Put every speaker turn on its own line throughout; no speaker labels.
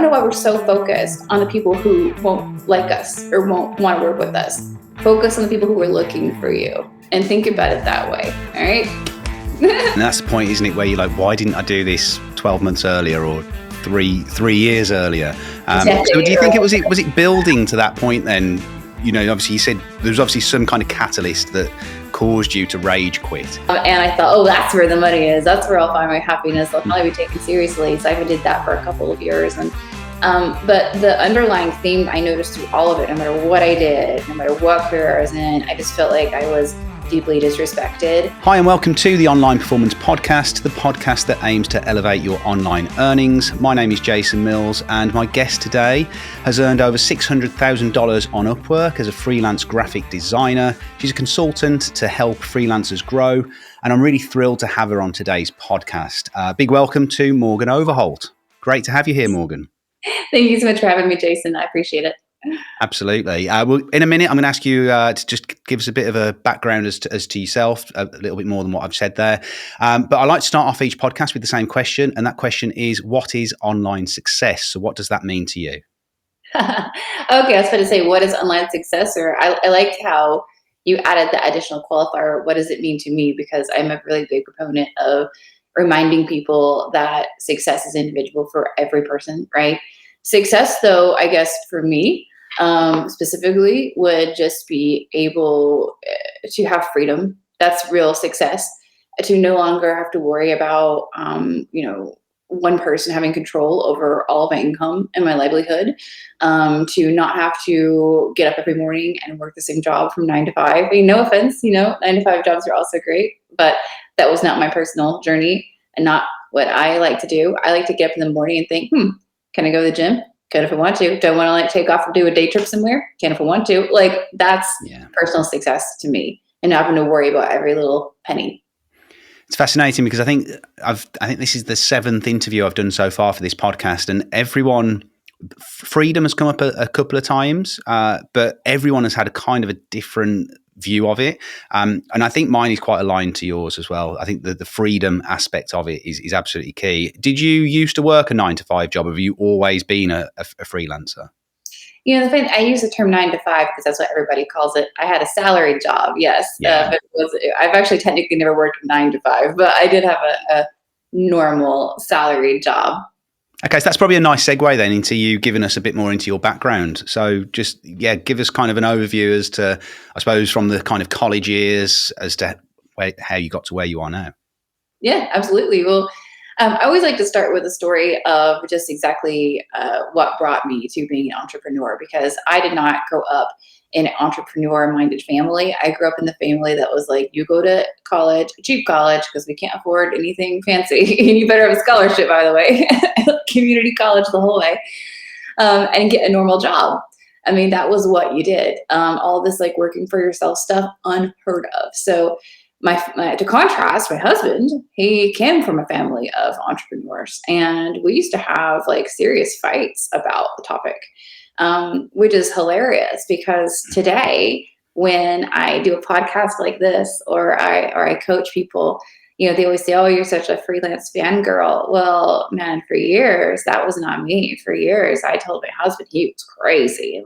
don't know why we're so focused on the people who won't like us or won't want to work with us. Focus on the people who are looking for you and think about it that way. All right.
And that's the point, isn't it? Where you're like, why didn't I do this 12 months earlier or three years earlier?
Exactly.
So do you think was it building to that point then? You know, obviously you said there was obviously some kind of catalyst that caused you to rage quit.
And I thought, that's where the money is. That's where I'll find my happiness. I'll probably be taken seriously. So I did that for a couple of years. And but the underlying theme I noticed through all of it, no matter what I did, no matter what career I was in, I just felt like I was deeply disrespected.
Hi and welcome to the Online Performance Podcast, the podcast that aims to elevate your online earnings. My name is Jason Mills and my guest today has earned over $600,000 on UpWork as a freelance graphic designer. She's a consultant to help freelancers grow, and I'm really thrilled to have her on today's podcast. Big welcome to Morgan Overholt. Great to have you here, Morgan.
Thank you so much for having me, Jason. I appreciate it.
Absolutely. Well, in a minute, I'm going to ask you to just give us a bit of a background as to yourself, a little bit more than what I've said there. But I like to start off each podcast with the same question. And that question is, what is online success? So what does that mean to you?
Okay, I was about to say, what is online success? Or I liked how you added the additional qualifier. What does it mean to me? Because I'm a really big proponent of reminding people that success is individual for every person, right? Success, though, I guess for me, specifically, would just be able to have freedom. That's real success. To no longer have to worry about, one person having control over all of my income and my livelihood. To not have to get up every morning and work the same job from 9 to 5. I mean, no offense, 9 to 5 jobs are also great, but that was not my personal journey and not what I like to do. I like to get up in the morning and think, can I go to the gym? Can if I want to. Don't want to take off and do a day trip somewhere? Can if I want to. That's personal success to me, and not having to worry about every little penny.
It's fascinating because I think this is the 7th interview I've done so far for this podcast, and freedom has come up a couple of times, but everyone has had a kind of a different view of it. And I think mine is quite aligned to yours as well. I think that the freedom aspect of it is absolutely key. Did you used to work a 9 to 5 job? Have you always been a freelancer?
The thing, I use the term 9 to 5 because that's what everybody calls it. I had a salaried job, yes.
Yeah.
But I've actually technically never worked 9 to 5, but I did have a normal salaried job.
Okay, so that's probably a nice segue then into you giving us a bit more into your background. So just, give us kind of an overview as to, I suppose, from the kind of college years as to how you got to where you are now.
Yeah, absolutely. Well, I always like to start with a story of just exactly what brought me to being an entrepreneur, because I did not grow up in an entrepreneur-minded family. I grew up in the family that was like, you go to college, cheap college, because we can't afford anything fancy. And you better have a scholarship, by the way, community college the whole way, and get a normal job. I mean, that was what you did. All this working for yourself stuff, unheard of. So to contrast, my husband, he came from a family of entrepreneurs, and we used to have serious fights about the topic, which is hilarious because today when I do a podcast like this or I coach people, they always say, "Oh, you're such a freelance fangirl." Well, man, for years that was not me. For years, I told my husband he was crazy.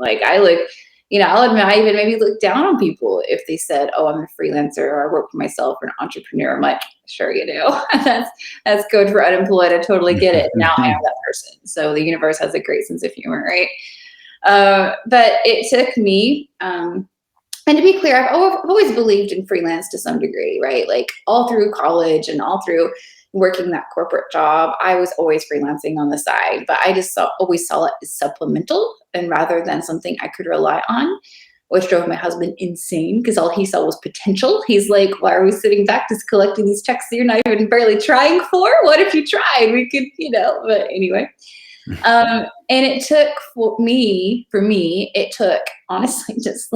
I'll admit I even maybe look down on people if they said, "Oh, I'm a freelancer or I work for myself or an entrepreneur." I'm like, sure you do. that's good for unemployed. I totally get it. Now I am that person. So the universe has a great sense of humor, right? But it took me, and to be clear, I've always believed in freelance to some degree, right? All through college and all through working that corporate job, I was always freelancing on the side, but I just always saw it as supplemental and rather than something I could rely on, which drove my husband insane because all he saw was potential. He's like, "Why are we sitting back just collecting these checks that you're not even barely trying for? What if you tried? We could, but anyway." And it took for me, it took honestly just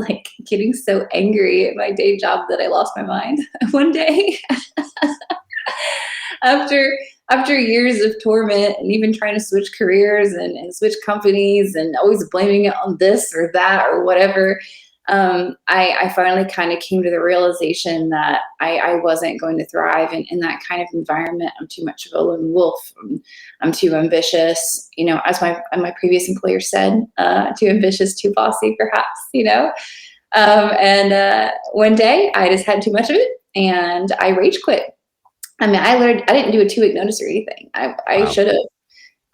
getting so angry at my day job that I lost my mind one day. After years of torment and even trying to switch careers and switch companies and always blaming it on this or that or whatever, I finally kind of came to the realization that I wasn't going to thrive in that kind of environment. I'm too much of a lone wolf. I'm too ambitious, as my previous employer said, too ambitious, too bossy, perhaps, and one day I just had too much of it and I rage quit. I mean, I didn't do a 2-week notice or anything. I
Wow.
should have.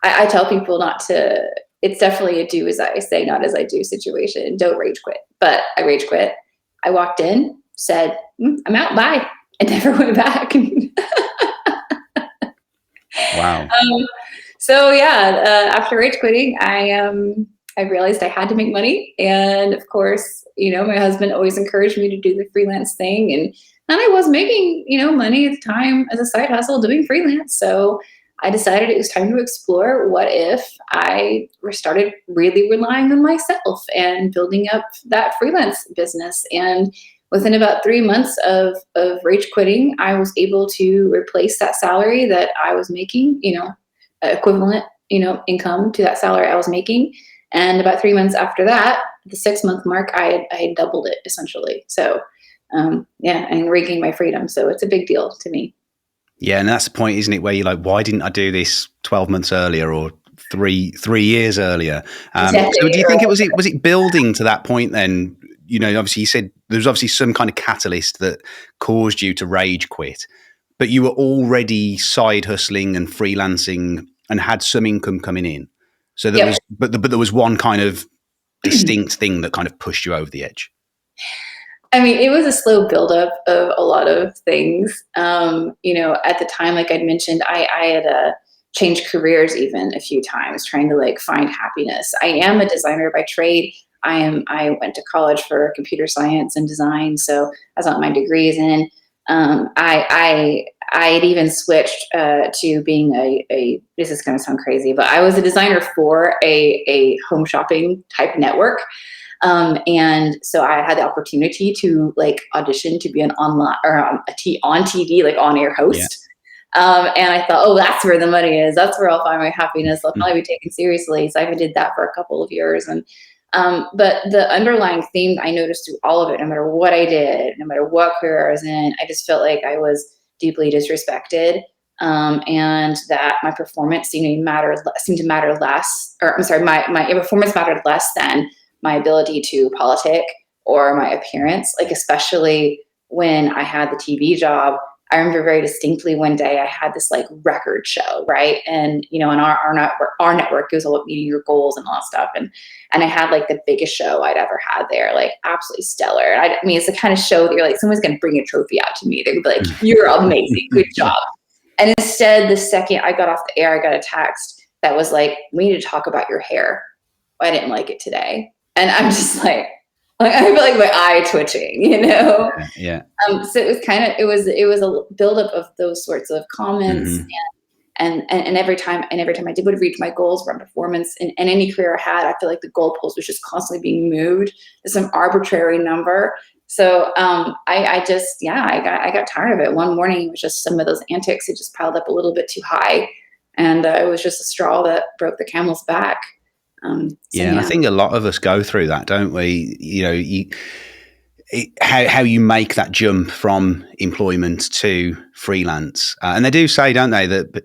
I tell people not to. It's definitely a do as I say, not as I do situation. Don't rage quit. But I rage quit. I walked in, said, I'm out, bye, and never went back.
Wow.
So yeah, after rage quitting, I realized I had to make money, and of course, my husband always encouraged me to do the freelance thing, and I was making money at the time as a side hustle doing freelance. So I decided it was time to explore what if I started really relying on myself and building up that freelance business. And within about 3 months of rage quitting, I was able to replace that salary that I was making, equivalent, income to that salary I was making. And about 3 months after that, the 6-month mark, I had doubled it essentially. So, yeah, and regained my freedom. So it's a big deal to me.
Yeah, and that's the point, isn't it? Where you're like, why didn't I do this 12 months earlier or three years earlier? So do you think was it building to that point then? Obviously you said there was obviously some kind of catalyst that caused you to rage quit, but you were already side hustling and freelancing and had some income coming in. So there
Yep.
was, but there was one kind of distinct thing that kind of pushed you over the edge.
I mean, it was a slow buildup of a lot of things. At the time, like I'd mentioned, I had changed careers even a few times, trying to like find happiness. I am a designer by trade. I went to college for computer science and design, so that's what my degree is in. I had even switched to being a. This is going to sound crazy, but I was a designer for a home shopping type network. And so I had the opportunity to like audition to be an online or on TV, like on air
Yeah.
host. And I thought, oh, that's where the money is. That's where I'll find my happiness. I'll probably be taken seriously. So I even did that for a couple of years. And but the underlying theme I noticed through all of it, no matter what I did, no matter what career I was in, I just felt like I was deeply disrespected. And that my performance seemed to matter less, or I'm sorry, my performance mattered less than my ability to politic or my appearance, like especially when I had the TV job. I remember very distinctly one day I had this like record show, right? And in our network, it was all about meeting your goals and all that stuff. And I had like the biggest show I'd ever had there, like absolutely stellar. I mean, it's the kind of show that you're like, someone's gonna bring a trophy out to me. They're gonna be like, you're amazing, good job. And instead, the second I got off the air, I got a text that was like, we need to talk about your hair. I didn't like it today. And I'm just like I feel like my eye twitching.
Yeah.
So it was it was a buildup of those sorts of comments,
Mm-hmm.
and every time I did would reach my goals around performance in any career I had, I feel like the goalpost was just constantly being moved to some arbitrary number. So I got tired of it. One morning, it was just some of those antics. It just piled up a little bit too high, and it was just a straw that broke the camel's back.
And I think a lot of us go through that, don't we? How you make that jump from employment to freelance, and they do say, don't they, that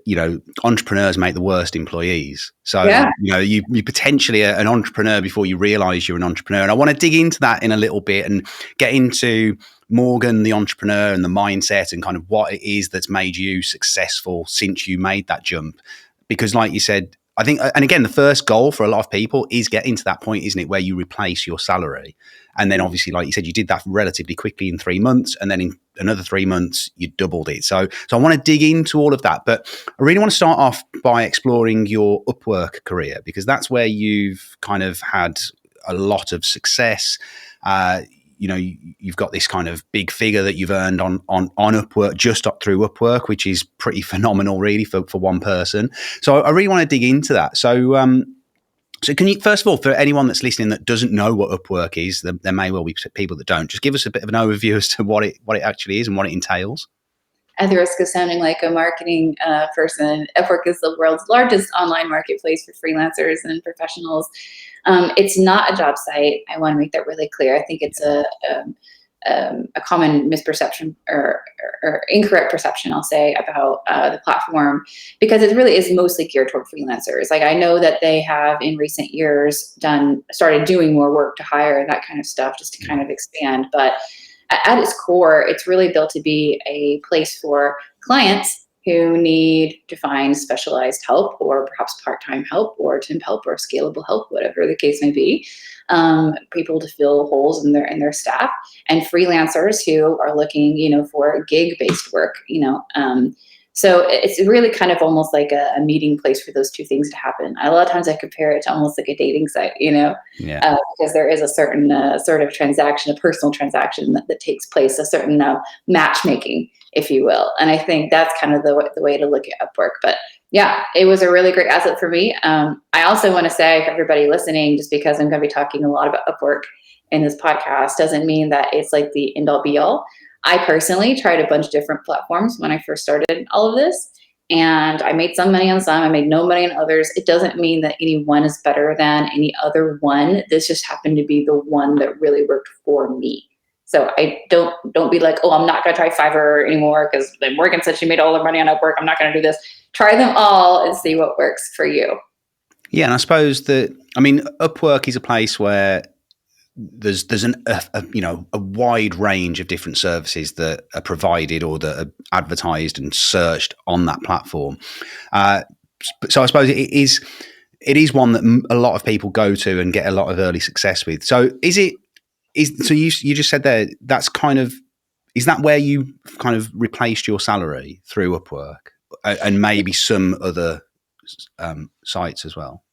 entrepreneurs make the worst employees. So
Yeah.
you potentially are an entrepreneur before you realise you're an entrepreneur. And I want to dig into that in a little bit and get into Morgan, the entrepreneur, and the mindset and kind of what it is that's made you successful since you made that jump. Because, like you said, I think, and again, the first goal for a lot of people is getting to that point, isn't it, where you replace your salary. And then obviously, like you said, you did that relatively quickly in 3 months. And then in another 3 months, you doubled it. So I want to dig into all of that. But I really want to start off by exploring your UpWork career, because that's where you've kind of had a lot of success. You've got this kind of big figure that you've earned on UpWork, just up through UpWork, which is pretty phenomenal, really, for one person. So I really want to dig into that. So can you, first of all, for anyone that's listening that doesn't know what UpWork is, there may well be people that don't, just give us a bit of an overview as to what it actually is and what it entails.
at the risk of sounding like a marketing person, Upwork is the world's largest online marketplace for freelancers and professionals. It's not a job site. I want to make that really clear. I think it's a common misperception or incorrect perception, I'll say, about the platform, because it really is mostly geared toward freelancers. Like, I know that they have in recent years started doing more work to hire and that kind of stuff, just to kind of expand. But at its core, it's really built to be a place for clients who need to find specialized help, or perhaps part-time help, or temp help, or scalable help, whatever the case may be. People to fill holes in their staff, and freelancers who are looking, for gig-based work. So it's really kind of almost like a meeting place for those two things to happen. A lot of times I compare it to almost like a dating site,
Yeah.
Because there is a certain sort of transaction, a personal transaction that takes place, a certain matchmaking, if you will. And I think that's kind of the way to look at Upwork. But yeah, it was a really great asset for me. I also want to say, for everybody listening, just because I'm going to be talking a lot about Upwork in this podcast doesn't mean that it's like the end all be all. I personally tried a bunch of different platforms when I first started all of this, and I made some money on some, I made no money on others. It doesn't mean that any one is better than any other one. This just happened to be the one that really worked for me. So I don't be like, oh, I'm not going to try Fiverr anymore because Morgan said she made all her money on Upwork. I'm not going to do this. Try them all and see what works for you.
Yeah, and I suppose Upwork is a place where there's a wide range of different services that are provided or that are advertised and searched on that platform. So I suppose it is one that a lot of people go to and get a lot of early success with. So so you just said there, is that where you kind of replaced your salary through Upwork and maybe some other sites as well?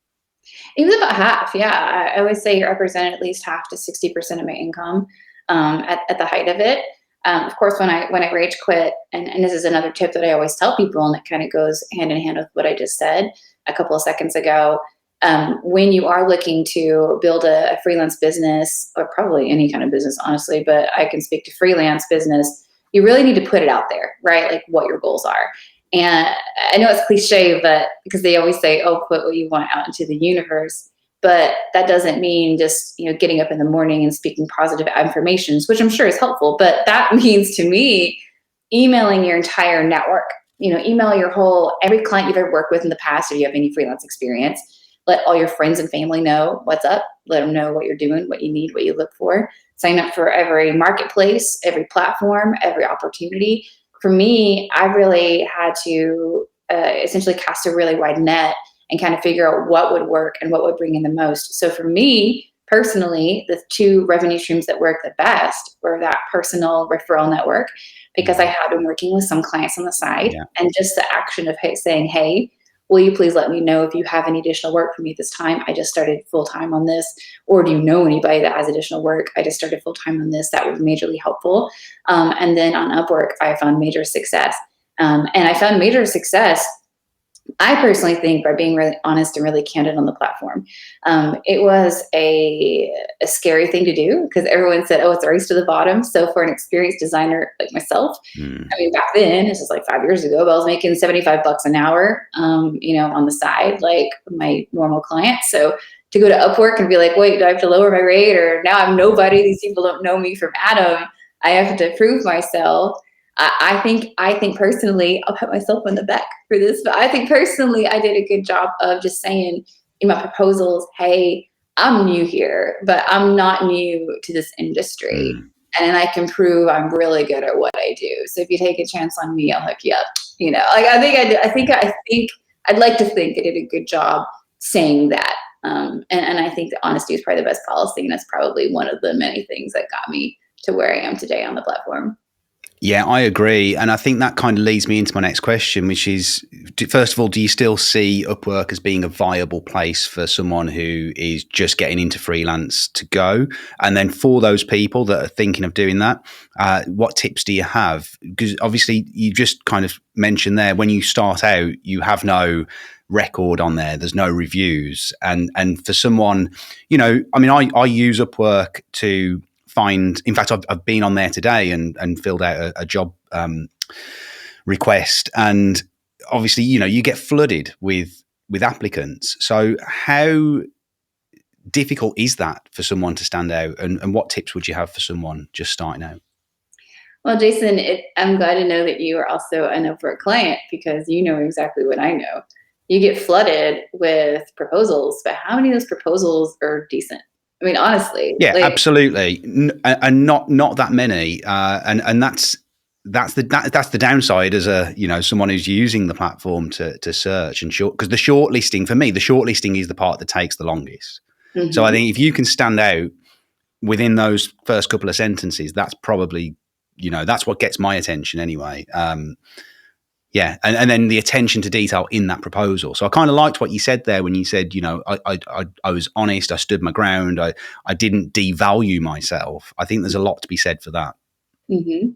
It was about half. Yeah. I always say it represented at least half to 60% of my income at the height of it. Of course, when I rage quit, and this is another tip that I always tell people, and it kind of goes hand in hand with what I just said a couple of seconds ago. When you are looking to build a freelance business, or probably any kind of business, honestly, but I can speak to freelance business, you really need to put it out there, right? Like what your goals are. And I know it's cliche, but because they always say, oh, put what you want out into the universe. But that doesn't mean just, getting up in the morning and speaking positive affirmations, which I'm sure is helpful. But that means, to me, emailing your entire network, email every client you've ever worked with in the past, if you have any freelance experience. Let all your friends and family know what's up. Let them know what you're doing, what you need, what you look for. Sign up for every marketplace, every platform, every opportunity. For me, I really had to essentially cast a really wide net and kind of figure out what would work and what would bring in the most. So for me personally, the two revenue streams that work the best were that personal referral network, because I had been working with some clients on the side, and just the action of saying, hey, will you please let me know if you have any additional work for me this time? I just started full-time on this. Or do you know anybody that has additional work? I just started full-time on this. That was majorly helpful. And then on Upwork, I found major success. And I found major success, I personally think, by being really honest and really candid on the platform. It was a scary thing to do, because everyone said, oh, it's a race to the bottom. So for an experienced designer like myself, I mean, back then, this was like 5 years ago, but I was making $75 an hour, on the side, like my normal clients. So to go to Upwork and be like, wait, do I have to lower my rate? Or now I'm nobody. These people don't know me from Adam. I have to prove myself. I think personally, I'll pat myself on the back for this, but I think personally I did a good job of just saying in my proposals, hey, I'm new here, but I'm not new to this industry. And I can prove I'm really good at what I do. So if you take a chance on me, I'll hook you up. I think I'd like to think I did a good job saying that. And I think that honesty is probably the best policy. And that's probably one of the many things that got me to where I am today on the platform.
Yeah, I agree. And I think that kind of leads me into my next question, which is, first of all, do you still see Upwork as being a viable place for someone who is just getting into freelance to go? And then for those people that are thinking of doing that, what tips do you have? Because obviously you just kind of mentioned there, when you start out, you have no record on there. There's no reviews. And for someone, I use Upwork to find, in fact, I've been on there today and filled out a job request, and obviously, you get flooded with applicants. So how difficult is that for someone to stand out, and what tips would you have for someone just starting out?
Well, Jason, I'm glad to know that you are also an UpWork client, because you know exactly what I know. You get flooded with proposals, but how many of those proposals are decent? I mean, honestly,
Yeah,
like,
absolutely, and not that many, and that's the downside as someone who's using the platform to search and short, because the shortlisting, for me, the shortlisting is the part that takes the longest. So I
mhm.
think if you can stand out within those first couple of sentences, that's probably, that's what gets my attention anyway. Yeah, and then the attention to detail in that proposal. So I kind of liked what you said there when you said, I was honest, I stood my ground, I didn't devalue myself. I think there's a lot to be said for that.
Mm-hmm.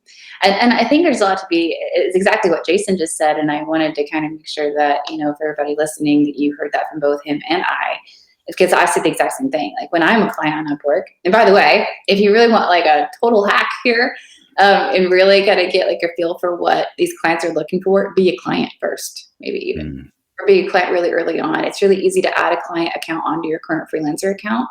And I think there's a lot to be, it's exactly what Jason just said. And I wanted to kind of make sure that, for everybody listening, that you heard that from both him and I, because I said the exact same thing. Like, when I'm a client on Upwork, and by the way, if you really want like a total hack here, and really kind of get like a feel for what these clients are looking for, be a client first, maybe even,
Mm.
or be a client really early on. It's really easy to add a client account onto your current freelancer account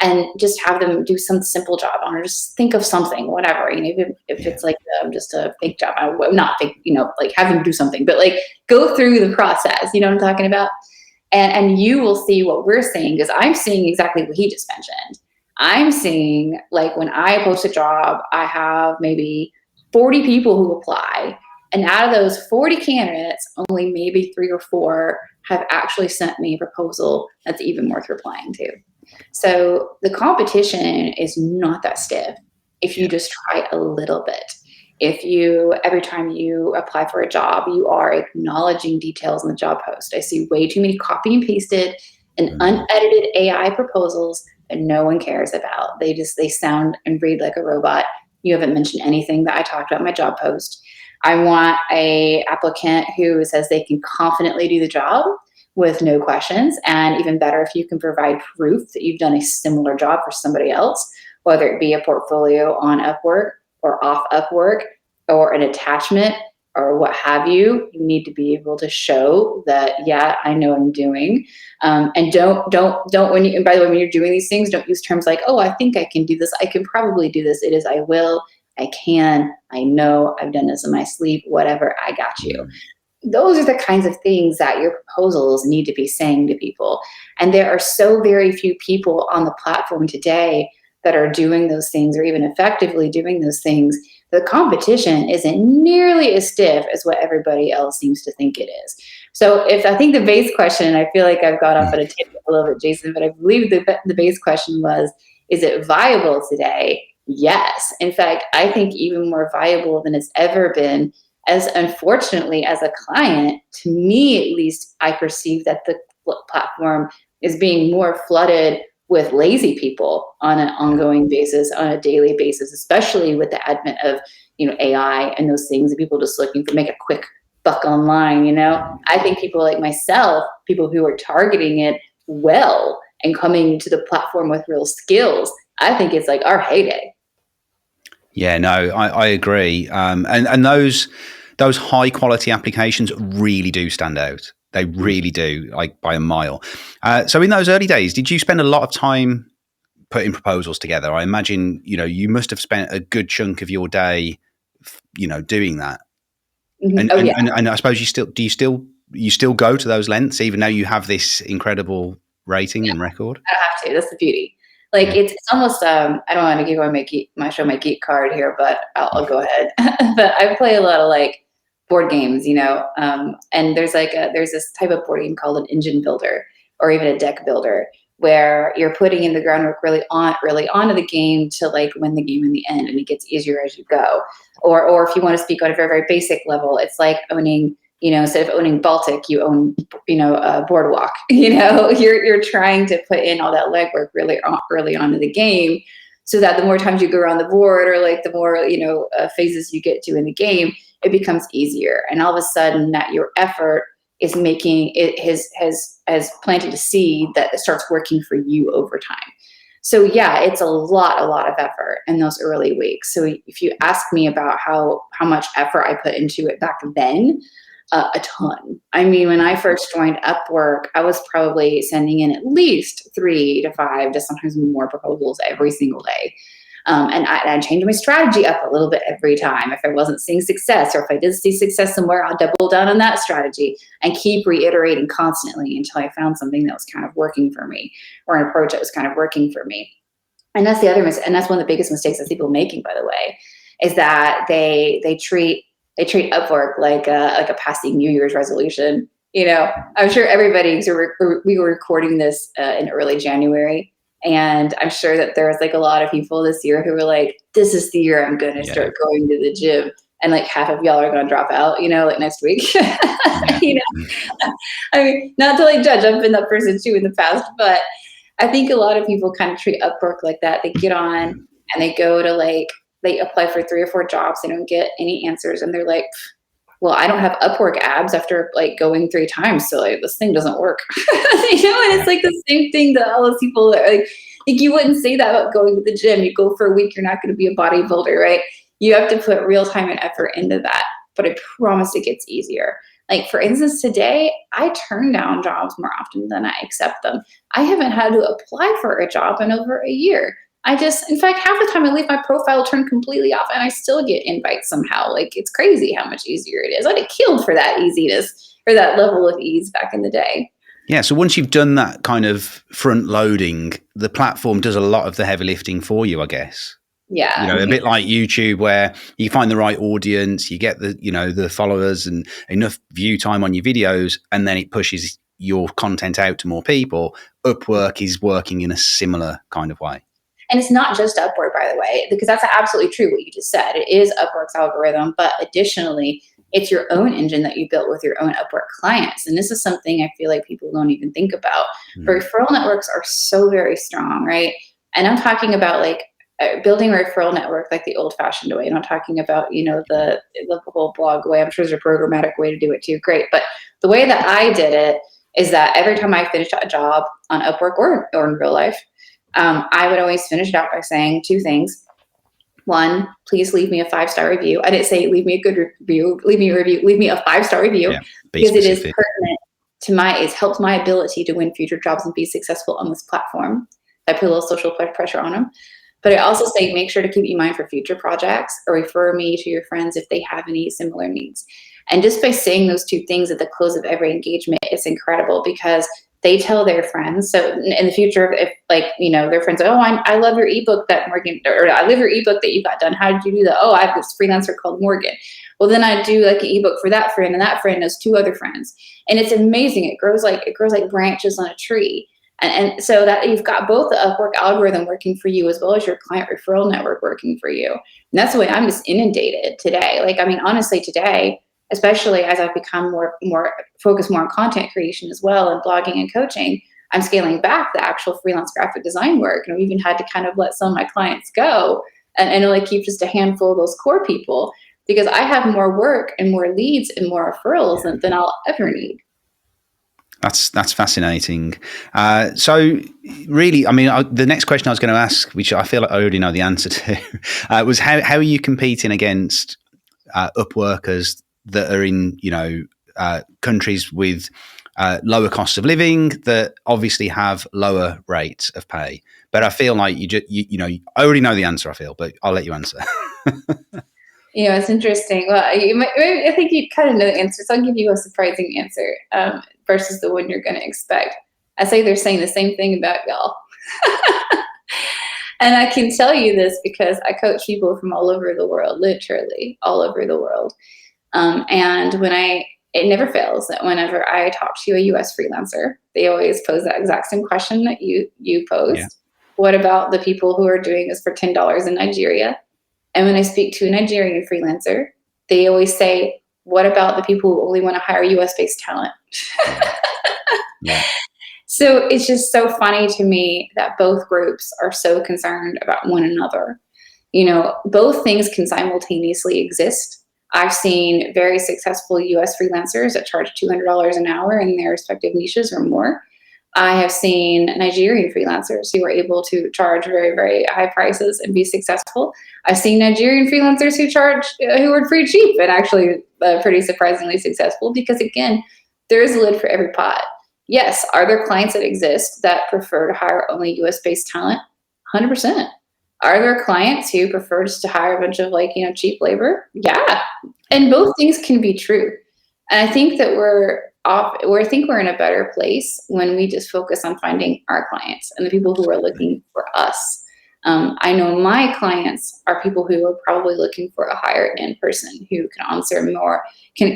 and just have them do some simple job on, or just think of something, whatever, even if
Yeah.
it's like just a fake job, not fake, like have them do something, but like go through the process, you know what I'm talking about? And you will see what we're seeing, because I'm seeing exactly what he just mentioned. I'm seeing, like, when I post a job, I have maybe 40 people who apply. And out of those 40 candidates, only maybe 3 or 4 have actually sent me a proposal that's even worth replying to. So the competition is not that stiff if you
Yeah.
just try a little bit. If you, every time you apply for a job, you are acknowledging details in the job post. I see way too many copy and pasted and
Mm.
unedited AI proposals that no one cares about. They sound and read like a robot. You haven't mentioned anything that I talked about in my job post. I want a applicant who says they can confidently do the job with no questions. And even better, if you can provide proof that you've done a similar job for somebody else, whether it be a portfolio on Upwork or off Upwork, or an attachment or what have you. You need to be able to show that, yeah, I know what I'm doing. And don't, when you, and by the way, when you're doing these things, don't use terms like, oh, I think I can do this. I can probably do this. It is, I will, I can, I know, I've done this in my sleep, whatever, I got you.
Mm.
Those are the kinds of things that your proposals need to be saying to people. And there are so very few people on the platform today that are doing those things, or even effectively doing those things. The competition isn't nearly as stiff as what everybody else seems to think it is. So, if I think the base question, I feel like I've got off
Mm.
at a tangent a little bit, Jason, but I believe the base question was, is it viable today? Yes. In fact, I think even more viable than it's ever been. As unfortunately, as a client, to me at least, I perceive that the platform is being more flooded with lazy people on an
Yeah.
ongoing basis, on a daily basis, especially with the advent of AI and those things, and people just looking for make a quick buck online.
Mm.
I think people like myself, people who are targeting it well and coming to the platform with real skills, I think it's like our heyday.
Yeah, no, I agree. And those high quality applications really do stand out. They really do, like by a mile. So in those early days, did you spend a lot of time putting proposals together? I imagine you must have spent a good chunk of your day, doing that.
Mhm.
And
Oh
and,
yeah.
and and I suppose you still go to those lengths even though you have this incredible rating and record.
I have to. That's the beauty. Like,
Yeah.
it's almost I don't want to give away my geek card here, but I'll go ahead. But I play a lot of like board games, and there's this type of board game called an engine builder, or even a deck builder, where you're putting in the groundwork really onto the game to like win the game in the end, and it gets easier as you go. Or if you want to speak on a very, very basic level, it's like owning, instead of owning Baltic, you own, Boardwalk. You're trying to put in all that legwork really early on in the game, so that the more times you go around the board, or like the more phases you get to in the game, it becomes easier. And all of a sudden, that your effort is making it has planted a seed that starts working for you over time. So yeah, it's a lot of effort in those early weeks. So if you ask me about how much effort I put into it back then, a ton. I mean, when I first joined Upwork, I was probably sending in at least 3 to 5 to sometimes more proposals every single day. And I changed my strategy up a little bit every time. If I wasn't seeing success, or if I did see success somewhere, I'll double down on that strategy and keep reiterating constantly until I found something that was kind of working for me, or an approach that was kind of working for me. And that's and that's one of the biggest mistakes that people are making, by the way, is that they treat Upwork like a passing New Year's resolution. I'm sure everybody. So we were recording this in early January, and I'm sure that there was like a lot of people this year who were like, "This is the year I'm going to start going to the gym," and like half of y'all are going to drop out. Like next week. I mean, not to like judge. I've been that person too in the past, but I think a lot of people kind of treat Upwork like that. They get on and they go to they apply for 3 or 4 jobs. They don't get any answers. And they're like, well, I don't have Upwork abs after like going 3 times. So like, this thing doesn't work. And it's like the same thing that all those people are like you wouldn't say that about going to the gym. You go for a week, you're not going to be a bodybuilder, right? You have to put real time and effort into that. But I promise it gets easier. Like, for instance, today, I turn down jobs more often than I accept them. I haven't had to apply for a job in over a year. In fact, half the time I leave my profile turned completely off and I still get invites somehow. Like, it's crazy how much easier it is. I'd have killed for that easiness or that level of ease back in the day.
Yeah. So once you've done that kind of front loading, the platform does a lot of the heavy lifting for you, I guess.
Yeah.
A bit like YouTube, where you find the right audience, you get the followers and enough view time on your videos, and then it pushes your content out to more people. Upwork is working in a similar kind of way.
And it's not just Upwork, by the way, because that's absolutely true what you just said. It is Upwork's algorithm, but additionally, it's your own engine that you built with your own Upwork clients. And this is something I feel like people don't even think about. Referral networks are so very strong, right? And I'm talking about like building a referral network like the old-fashioned way. And I'm talking about, the whole blog way. I'm sure there's a programmatic way to do it too. Great. But the way that I did it is that every time I finished a job on Upwork or in real life, I would always finish it out by saying 2 things. 1, please leave me a 5-star review. I didn't say leave me a good review, leave me a review, leave me a 5-star review, because it is pertinent to it's helped my ability to win future jobs and be successful on this platform. I put a little social pressure on them. But I also say, make sure to keep me in mind for future projects, or refer me to your friends if they have any similar needs. And just by saying those 2 things at the close of every engagement, it's incredible, because they tell their friends. So in the future, if their friends, oh, I love your ebook that Morgan, or I love your ebook that you got done. How did you do that? Oh, I have this freelancer called Morgan. Well, then I do like an ebook for that friend, and that friend has 2 other friends. And it's amazing. It grows like branches on a tree. And so that you've got both the Upwork algorithm working for you, as well as your client referral network working for you. And that's the way I'm just inundated today. Like, I mean, honestly, today, especially as I've become more focused more on content creation as well, and blogging and coaching, I'm scaling back the actual freelance graphic design work. And I've even had to kind of let some of my clients go and only keep just a handful of those core people, because I have more work and more leads and more referrals than I'll ever need.
That's fascinating. So really, I mean, the next question I was going to ask, which I feel like I already know the answer to, was how are you competing against Upworkers that are in countries with lower costs of living, that obviously have lower rates of pay? But I feel like I already know the answer. I feel, but I'll let you answer.
It's interesting. Well, I think you kind of know the answer, so I'll give you a surprising answer versus the one you're going to expect. I say they're saying the same thing about y'all. And I can tell you this because I coach people from all over the world, literally all over the world. And it never fails that whenever I talk to a US freelancer, they always pose that exact same question that you posed. Yeah. What about the people who are doing this for $10 in Nigeria? And when I speak to a Nigerian freelancer, they always say, what about the people who only want to hire US-based talent?
Yeah.
So it's just so funny to me that both groups are so concerned about one another. Both things can simultaneously exist. I've seen very successful US freelancers that charge $200 an hour in their respective niches or more. I have seen Nigerian freelancers who are able to charge very, very high prices and be successful. I've seen Nigerian freelancers who are pretty cheap and actually pretty surprisingly successful because, again, there is a lid for every pot. Yes, are there clients that exist that prefer to hire only US based talent? 100%. Are there clients who prefer just to hire a bunch of cheap labor? Yeah. And both things can be true. And I think that I think we're in a better place when we just focus on finding our clients and the people who are looking for us. I know my clients are people who are probably looking for a higher end person who can answer more, can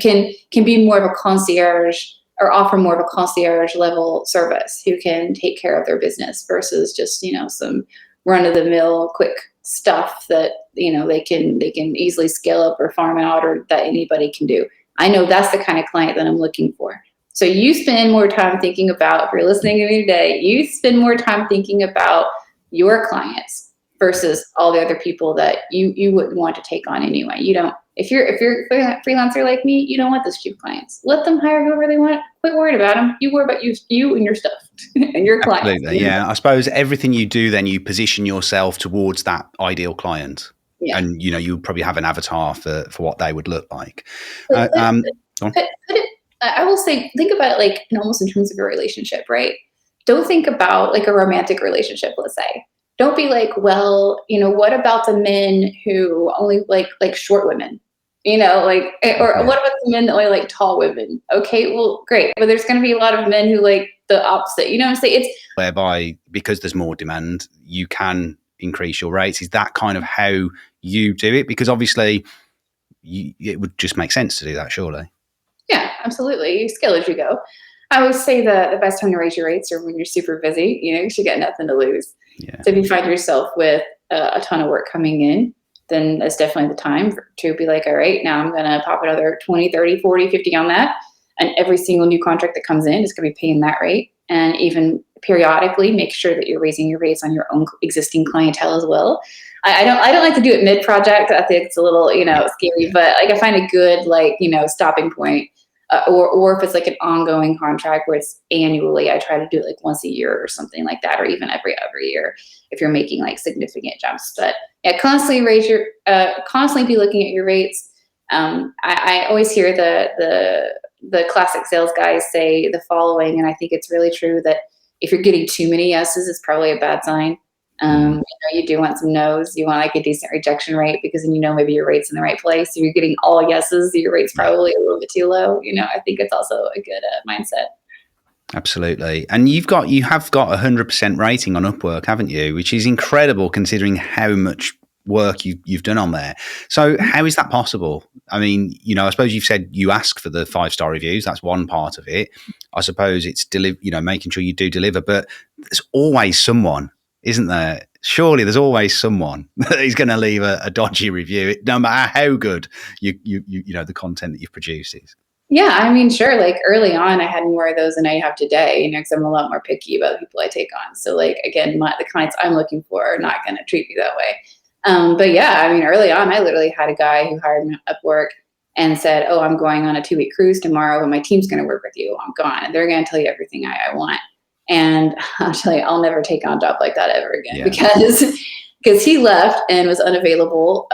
be more of a concierge or offer more of a concierge level service, who can take care of their business versus just some run of the mill quick stuff that they can easily scale up or farm out or that anybody can do. I know that's the kind of client that I'm looking for. So you spend more time thinking about, if you're listening to me today, you spend more time thinking about your clients versus all the other people that you wouldn't want to take on anyway. You don't, if you're a freelancer like me, you don't want those cheap clients. Let them hire whoever they want. Quit worrying about them. You worry about you and your stuff and your clients.
Absolutely, yeah. I suppose everything you do, then you position yourself towards that ideal client,
Yeah.
and you probably have an avatar for what they would look like.
Put, put,
Go on.
put it, I will say, think about it like almost in terms of your relationship, right? Don't think about like a romantic relationship, let's say. Don't be like, well, what about the men who only like short women? Or what about the men that only like tall women? Okay, well, great. But there's going to be a lot of men who like the opposite. You know what I'm saying? It's
Whereby, because there's more demand, you can increase your rates. Is that kind of how you do it? Because obviously, it would just make sense to do that, surely.
Yeah, absolutely. You scale as you go. I always say that the best time to raise your rates are when you're super busy. You should get nothing to lose.
Yeah.
So if you find yourself with a ton of work coming in, then that's definitely the time to be like, all right, now I'm going to pop another 20, 30, 40, 50 on that. And every single new contract that comes in is going to be paying that rate. And even periodically make sure that you're raising your rates on your own existing clientele as well. I don't like to do it mid-project. I think it's a little, scary, but like I find a good stopping point. Or if it's like an ongoing contract where it's annually, I try to do it like once a year or something like that, or even every year if you're making like significant jumps. But yeah, constantly be looking at your rates. I always hear the classic sales guys say the following, and I think it's really true, that if you're getting too many yeses, it's probably a bad sign. You do want some no's. You want like a decent rejection rate, because then maybe your rate's in the right place. If you're getting all yeses, your rate's probably a little bit too low. I think it's also a good mindset.
Absolutely. And you have got 100% rating on UpWork, haven't you? Which is incredible considering how much work you've done on there. So how is that possible? I mean, I suppose you've said you ask for the 5-star reviews. That's one part of it. I suppose it's making sure you do deliver, but there's always someone, isn't there? Surely there's always someone that is going to leave a dodgy review, no matter how good the content that you've produced is.
Yeah, I mean, sure. Like early on, I had more of those than I have today, because I'm a lot more picky about the people I take on. So like, again, the clients I'm looking for are not going to treat me that way. But yeah, I mean, early on, I literally had a guy who hired me at Upwork and said, oh, I'm going on a 2-week cruise tomorrow, and my team's going to work with you. I'm gone. And they're going to tell you everything I want. And actually, I'll never take on a job like that ever again, because he left and was unavailable.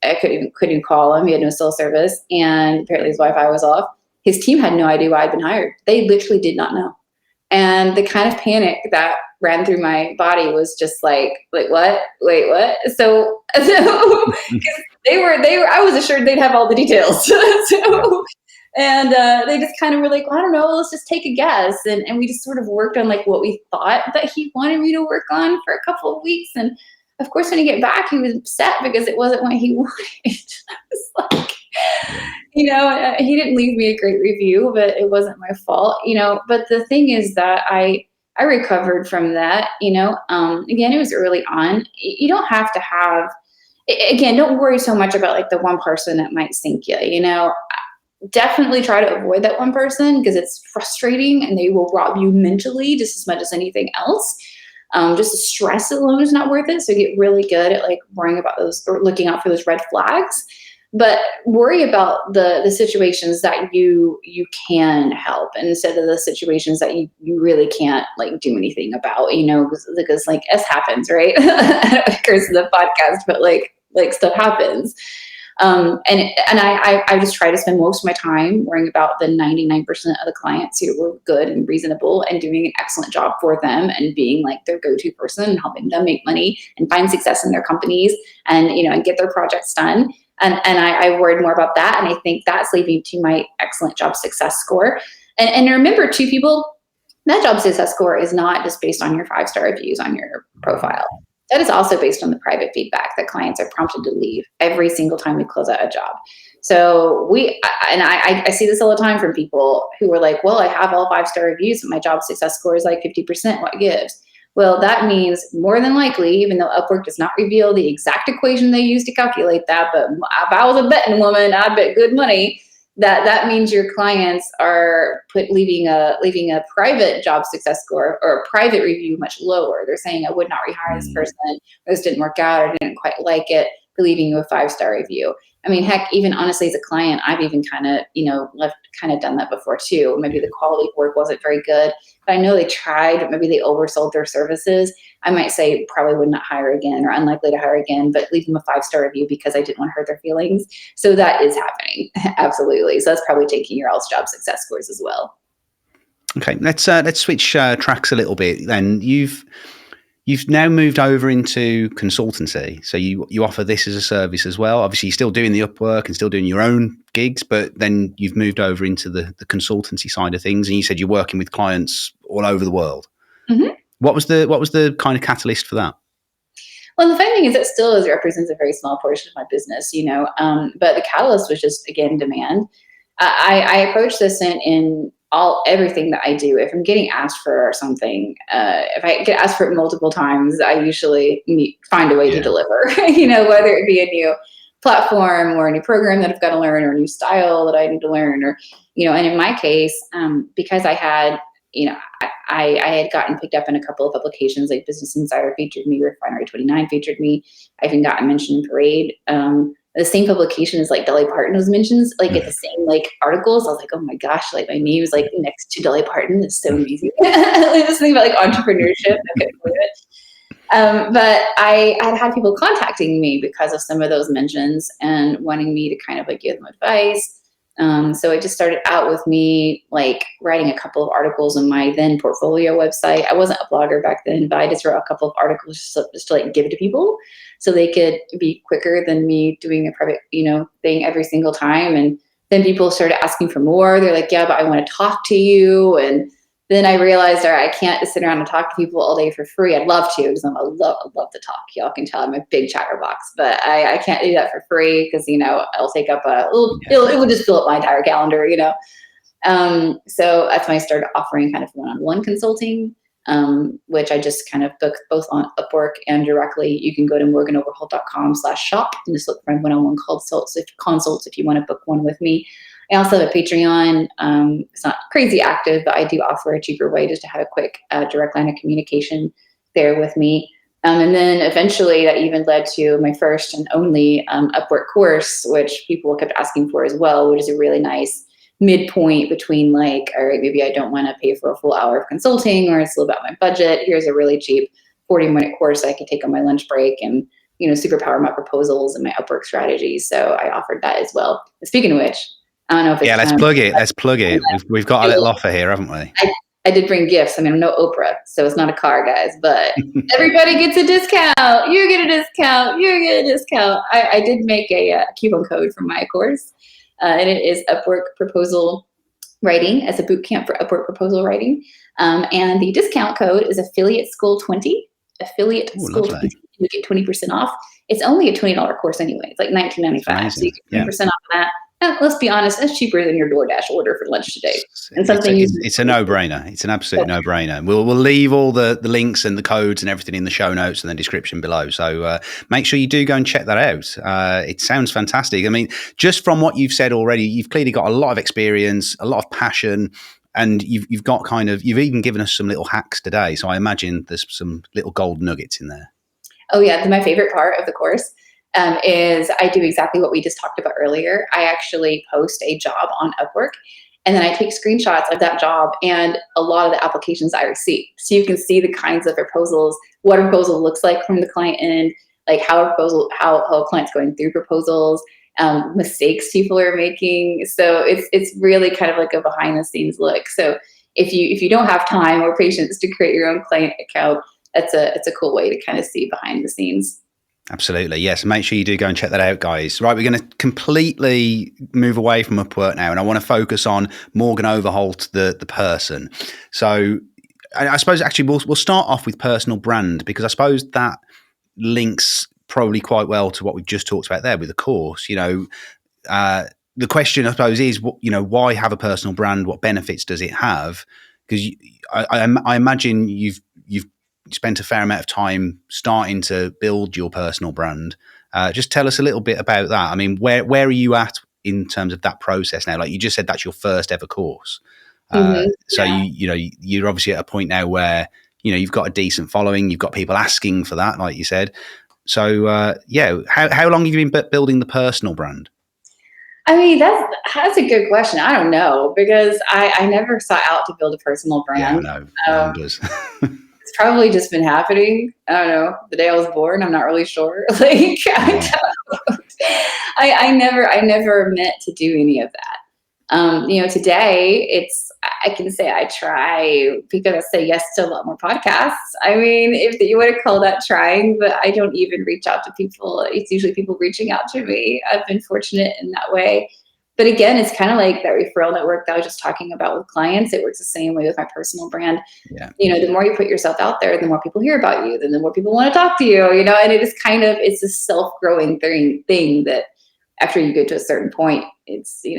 I couldn't call him. He had no cell service, and apparently his Wi-Fi was off. His team had no idea why I'd been hired. They literally did not know. And the kind of panic that ran through my body was just like what? Wait, what? So they were. I was assured they'd have all the details. And they just kind of were like, well, I don't know, let's just take a guess. And we just sort of worked on like what we thought that he wanted me to work on for a couple of weeks. And of course, when he get back, he was upset because it wasn't what he wanted. I was like, he didn't leave me a great review, but it wasn't my fault, But the thing is that I recovered from that, Again, it was early on. You don't have to have, again, don't worry so much about like the one person that might sink you, Definitely try to avoid that one person, because it's frustrating and they will rob you mentally just as much as anything else. Just the stress alone is not worth it. So get really good at like worrying about those or looking out for those red flags. but worry about the situations that you can help instead of the situations that you really can't like do anything about, because like S happens, right? Curse the podcast, but like stuff happens. And I just try to spend most of my time worrying about the 99% of the clients who were good and reasonable and doing an excellent job for them and being like their go-to person and helping them make money and find success in their companies and, and get their projects done. And I worried more about that. And I think that's leading to my excellent job success score. And remember too, people, that job success score is not just based on your 5-star reviews on your profile. That is also based on the private feedback that clients are prompted to leave every single time we close out a job. So I see this all the time from people who are like, well, I have all 5-star reviews, but my job success score is like 50%. What gives? Well, that means more than likely, even though Upwork does not reveal the exact equation they use to calculate that, but if I was a betting woman, I'd bet good money that means your clients are leaving a private job success score or a private review much lower. They're saying, I would not rehire this person. This didn't work out. I didn't quite like it. For leaving you a 5-star review. I mean, heck, even honestly, as a client, I've even kind of, done that before too. Maybe the quality of work wasn't very good, but I know they tried, but maybe they oversold their services. I might say probably would not hire again or unlikely to hire again, but leave them a 5-star review because I didn't want to hurt their feelings. So that is happening. Absolutely. So that's probably taking your else job success scores as well.
Okay, let's switch tracks a little bit. Then you've now moved over into consultancy, so you offer this as a service as well. Obviously, you're still doing the Upwork and still doing your own gigs, but then you've moved over into the consultancy side of things, and you said you're working with clients all over the world. Mm-hmm. What was the kind of catalyst for that?
Well, the funny thing is it still represents a very small portion of my business, but the catalyst was just, again, demand. I approach this in everything that I do. If I'm getting asked for something, if I get asked for it multiple times, I usually find a way to deliver, whether it be a new platform or a new program that I've got to learn or a new style that I need to learn or, and in my case, because I had, I had gotten picked up in a couple of publications, like Business Insider featured me, Refinery 29 featured me. I even gotten mentioned in Parade. The same publication as like Dolly Parton was mentioned, like at the same like articles. I was like, oh my gosh, like my name is like next to Dolly Parton. It's so amazing. This thing about like entrepreneurship. I couldn't believe it. But I had people contacting me because of some of those mentions and wanting me to kind of like give them advice. So it just started out with me like writing a couple of articles on my then portfolio website. I wasn't a blogger back then, but I just wrote a couple of articles just to like give it to people so they could be quicker than me doing a private, thing every single time. And then people started asking for more. They're like, yeah, but I want to talk to you. And then I realized, all right, I can't just sit around and talk to people all day for free. I'd love to because I love to talk. Y'all can tell I'm a big chatterbox, but I can't do that for free because, I'll take up it will just fill up my entire calendar, So that's when I started offering kind of one-on-one consulting, which I just kind of book both on Upwork and directly. You can go to morganoverholt.com/shop and just look for one-on-one consults if you want to book one with me. I also have a Patreon. It's not crazy active, but I do offer a cheaper way just to have a quick direct line of communication there with me. And then eventually that even led to my first and only Upwork course, which people kept asking for as well, which is a really nice midpoint between like, all right, maybe I don't want to pay for a full hour of consulting or it's a little about my budget. Here's a really cheap 40-minute course I could take on my lunch break and, superpower my proposals and my Upwork strategies. So I offered that as well. Speaking of which, I don't know if it's
let's plug it. Let's plug it. We've got a little offer here, haven't we?
I did bring gifts. I mean, I'm no Oprah, so it's not a car, guys, but everybody gets a discount. You get a discount. You get a discount. I did make a coupon code for my course, and it is Upwork Proposal Writing as a boot camp for Upwork proposal writing. And the discount code is Affiliate School 20. Affiliate School 20. You get 20% off. It's only a $20 course anyway. It's like $19.95. So you get 20% off of that. And let's be honest, it's cheaper than your DoorDash order for lunch today. And
it's a no-brainer. It's an absolute no-brainer. We'll leave all the links and the codes and everything in the show notes and the description below. So make sure you do go and check that out. It sounds fantastic. I mean, just from what you've said already, you've clearly got a lot of experience, a lot of passion, and you've got you've even given us some little hacks today. So I imagine there's some little gold nuggets in there.
Oh yeah, my favorite part of the course is I do exactly what we just talked about earlier. I actually post a job on Upwork, and then I take screenshots of that job and a lot of the applications I receive. So you can see the kinds of proposals, what a proposal looks like from the client end, like how a client's going through proposals, mistakes people are making. So it's really kind of like a behind the scenes look. So if you don't have time or patience to create your own client account, it's a cool way to kind of see behind the scenes.
Absolutely. Yes. Make sure you do go and check that out, guys. Right. We're going to completely move away from UpWork now. And I want to focus on Morgan Overholt, the person. So I suppose actually we'll start off with personal brand, because I suppose that links probably quite well to what we've just talked about there with the course. The question I suppose is, why have a personal brand? What benefits does it have? Because I imagine you've spent a fair amount of time starting to build your personal brand. Just tell us a little bit about that. I mean, where are you at in terms of that process now? Like you just said, that's your first ever course. So
Yeah.
you're obviously at a point now where you've got a decent following. You've got people asking for that, like you said. So how long have you been building the personal brand?
I mean, that's a good question. I don't know, because I never sought out to build a personal
Yeah,
brand.
no one
Um,
does.
it's probably just been happening. I don't know. The day I was born, I'm not really sure. Like
Yeah.
I never meant to do any of that. Today I can say I try because I say yes to a lot more podcasts. I mean, if you want to call that trying, but I don't even reach out to people. It's usually people reaching out to me. I've been fortunate in that way. But again, it's kind of like that referral network that I was just talking about with clients. It works the same way with my personal brand.
Yeah.
The more you put yourself out there, the more people hear about you, then the more people want to talk to you, and it's a self-growing thing that after you get to a certain point, it just kind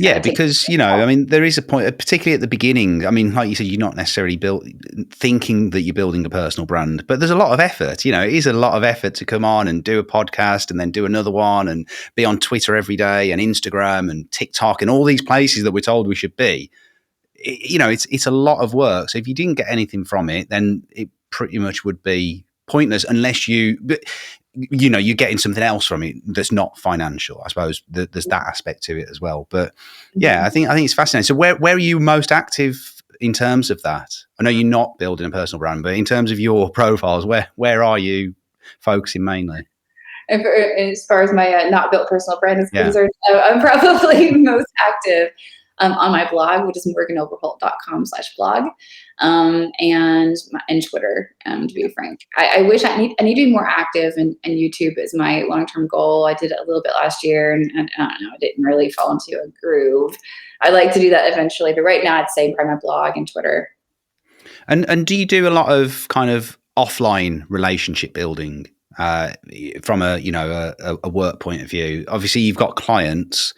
Yeah,
of takes.
because I mean, there is a point, particularly at the beginning. I mean, like you said, you're not necessarily built thinking that you're building a personal brand, but there's a lot of effort. It is a lot of effort to come on and do a podcast and then do another one and be on Twitter every day and Instagram and TikTok and all these places that we're told we should be. It's a lot of work. So if you didn't get anything from it, then it pretty much would be pointless unless you're getting something else from it that's not financial. I suppose there's that aspect to it as well. But yeah, I think it's fascinating. So where are you most active in terms of that? I know you're not building a personal brand, but in terms of your profiles, where are you focusing mainly?
And as far as my not built personal brand is
Yeah.
concerned, I'm probably most active on my blog, which is morganoverholt.com/blog, and Twitter, to be frank. I wish I need to be more active, and YouTube is my long-term goal. I did it a little bit last year, and I don't know, I didn't really fall into a groove. I'd like to do that eventually, but right now I'd say probably my blog and Twitter.
And do you do a lot of kind of offline relationship building from a work point of view? Obviously, you've got clients,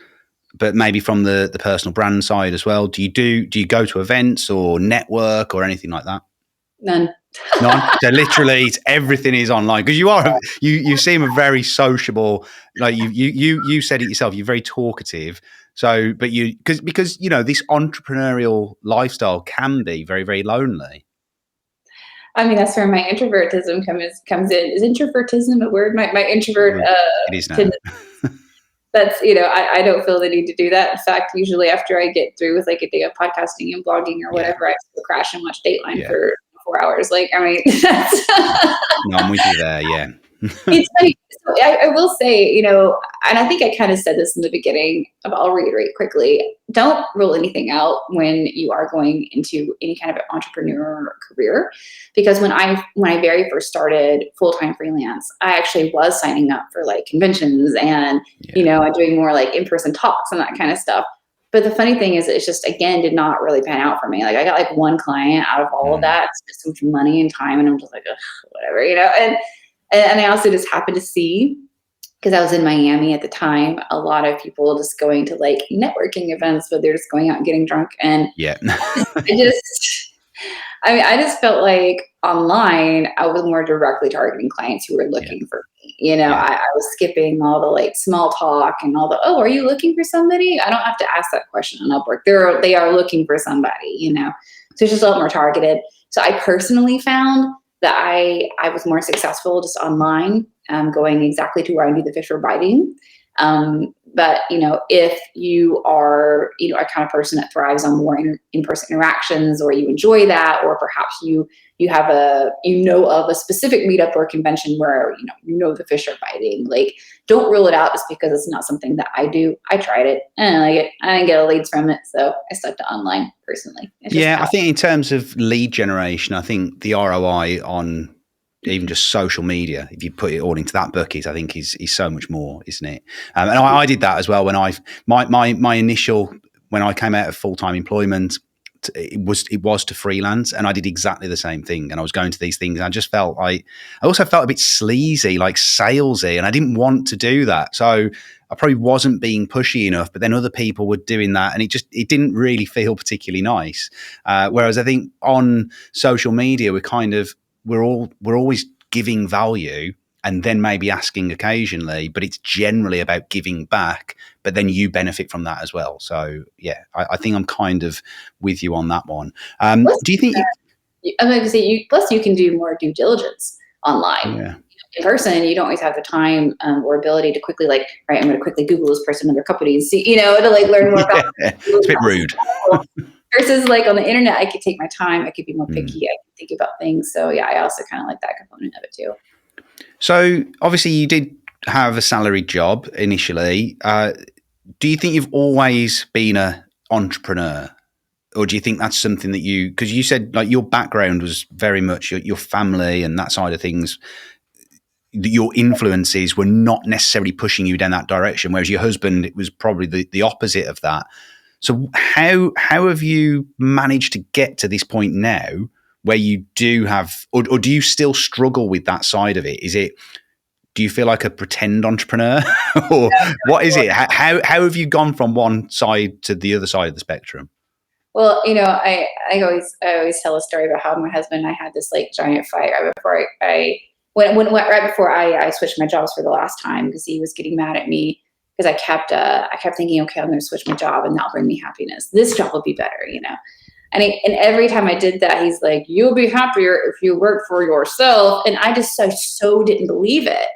but maybe from the personal brand side as well. Do you go to events or network or anything like that?
None.
None. So literally, everything is online because you seem a very sociable. Like you said it yourself. You're very talkative. So, but because this entrepreneurial lifestyle can be very, very lonely.
I mean, that's where my introvertism comes in. Is introvertism a word? My introvert
It is now.
tendency. That's, I don't feel the need to do that. In fact, usually after I get through with like a day of podcasting and blogging or
Yeah,
whatever, I still crash and watch Dateline
yeah.
for 4 hours. Like, I mean, that's
No, I'm with you there. Yeah,
it's funny. So I will say, and I think I kind of said this in the beginning, but I'll reiterate quickly. Don't rule anything out when you are going into any kind of entrepreneur career, because when I very first started full-time freelance, I actually was signing up for like conventions and
yeah.
and doing more like in-person talks and that kind of stuff. But the funny thing is, it's just again did not really pan out for me. Like I got like one client out of all of
Mm,
that, spent so much money and time, and I'm just like, ugh, whatever, and I also just happened to see, because I was in Miami at the time, a lot of people just going to like networking events, but they're just going out and getting drunk. And
yeah,
I just, I mean, I just felt like online, I was more directly targeting clients who were
yeah,
looking for me.
yeah.
I was skipping all the like small talk and all the, oh, are you looking for somebody? I don't have to ask that question on Upwork. They are looking for somebody. So it's just a lot more targeted. So I personally found that I was more successful just online going exactly to where I knew the fish were biting. But if you are, a kind of person that thrives on more in-person interactions, or you enjoy that, or perhaps you have of a specific meetup or convention where the fish are biting, like, don't rule it out just because it's not something that I do. I tried it and I didn't like it. I didn't get leads from it, so I stuck to online personally. It's just
Yeah, I think in terms of lead generation, I think the ROI on even just social media, if you put it all into that bucket, I think is so much more, isn't it? And I did that as well when my initial, when I came out of full-time employment, it was to freelance, and I did exactly the same thing. And I was going to these things, and I just felt I also felt a bit sleazy, like salesy, and I didn't want to do that. So I probably wasn't being pushy enough, but then other people were doing that, and it didn't really feel particularly nice. Whereas I think on social media, we're always giving value, and then maybe asking occasionally, but it's generally about giving back, but then you benefit from that as well. So yeah, I think I'm kind of with you on that one. Do you think
I'm going to say plus you can do more due diligence online.
yeah.
In person, you don't always have the time or ability to quickly, like, right, I'm going to quickly Google this person and their company and see, to like learn more about
Yeah, it's a bit rude.
Versus like on the internet, I could take my time. I could be more picky.
Mm.
I could think about things. So yeah, I also kind of like that component of it too.
So obviously you did have a salaried job initially. Do you think you've always been an entrepreneur? Or do you think that's something that because you said like your background was very much your family and that side of things, your influences were not necessarily pushing you down that direction, whereas your husband, it was probably the opposite of that. So how have you managed to get to this point now where you do have, or do you still struggle with that side of it? Do you feel like a pretend entrepreneur or what is it? How have you gone from one side to the other side of the spectrum?
Well, I always tell a story about how my husband and I had this like giant fight right before right before I switched my jobs for the last time, because he was getting mad at me because I kept thinking, okay, I'm going to switch my job and that'll bring me happiness. This job will be better. And every time I did that, he's like, you'll be happier if you work for yourself. And I just so didn't believe it,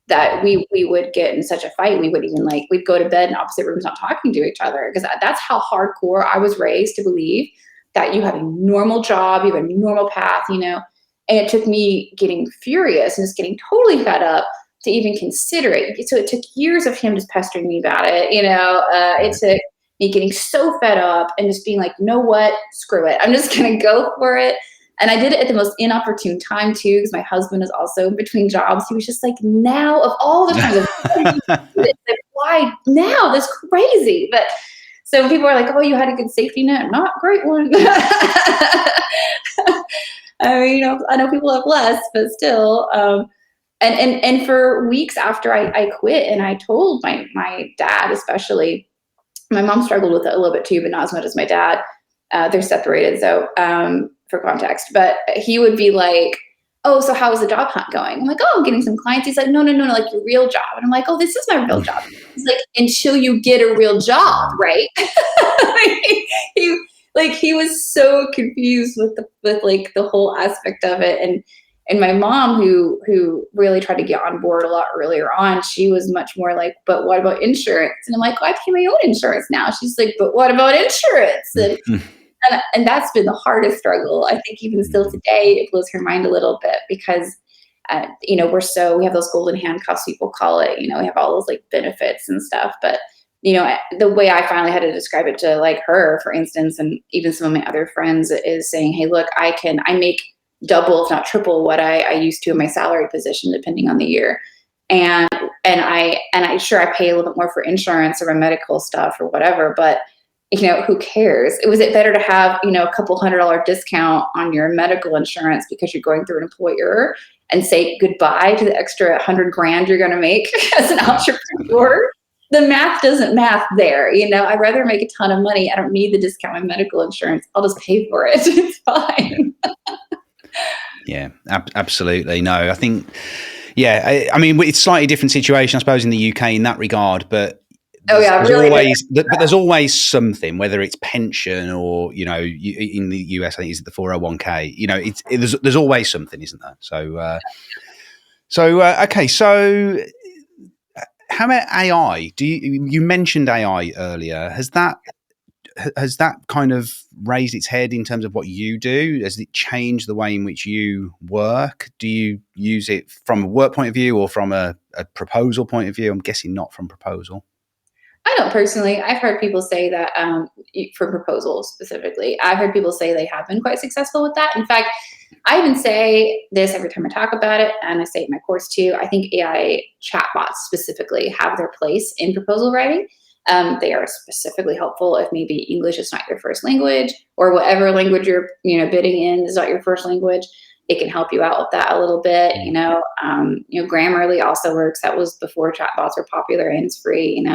that we would get in such a fight. We would even we'd go to bed in opposite rooms, not talking to each other, because that's how hardcore I was raised to believe that you have a normal job, you have a normal path, and it took me getting furious and just getting totally fed up to even consider it. So it took years of him just pestering me about it. It took me getting so fed up and just being like, you know what, screw it. I'm just going to go for it. And I did it at the most inopportune time too, because my husband is also in between jobs. He was just like, now of all the times, like, why now? That's crazy. But so when people are like, oh, you had a good safety net, not a great one. I mean, I know people have less, but still. And for weeks after I quit, and I told my dad, especially, my mom struggled with it a little bit too, but not as much as my dad. They're separated, so for context. But he would be like, oh, so how is the job hunt going? I'm like, oh, I'm getting some clients. He's like, no, like your real job. And I'm like, oh, this is my real job. He's like, until you get a real job, right? he was so confused with the whole aspect of it. And my mom, who really tried to get on board a lot earlier on, she was much more like, but what about insurance? And I'm like, well, I pay my own insurance now. She's like, but what about insurance? And that's been the hardest struggle. I think even still today, it blows her mind a little bit, because we have those golden handcuffs, people call it. We have all those like benefits and stuff. But the way I finally had to describe it to like her, for instance, and even some of my other friends, is saying, hey, look, I make double, if not triple, what I used to in my salary position, depending on the year. And I sure, I pay a little bit more for insurance or my medical stuff or whatever, but who cares? Was it better to have, a couple $100 discount on your medical insurance because you're going through an employer, and say goodbye to the extra $100,000 you're going to make as an entrepreneur? The math doesn't math there. I'd rather make a ton of money. I don't need the discount on medical insurance. I'll just pay for it. It's fine.
Yeah, absolutely. No, I think, yeah, I mean, it's a slightly different situation, I suppose, in the UK in that regard, but there's always something, whether it's pension or, in the US, I think it's the 401k, there's always something, isn't there? So, So okay, so how about AI? You mentioned AI earlier? Has that kind of raised its head in terms of what you do? Has it changed the way in which you work? Do you use it from a work point of view or from a proposal point of view? I'm guessing not from proposal.
I don't personally. I've heard people say that for proposals specifically, I've heard people say they have been quite successful with that. In fact, I even say this every time I talk about it, and I say it in my course too. I think AI chatbots specifically have their place in proposal writing. They are specifically helpful if maybe English is not your first language, or whatever language you're bidding in is not your first language. It can help you out with that a little bit.
Mm.
Grammarly also works. That was before chatbots were popular and it's free.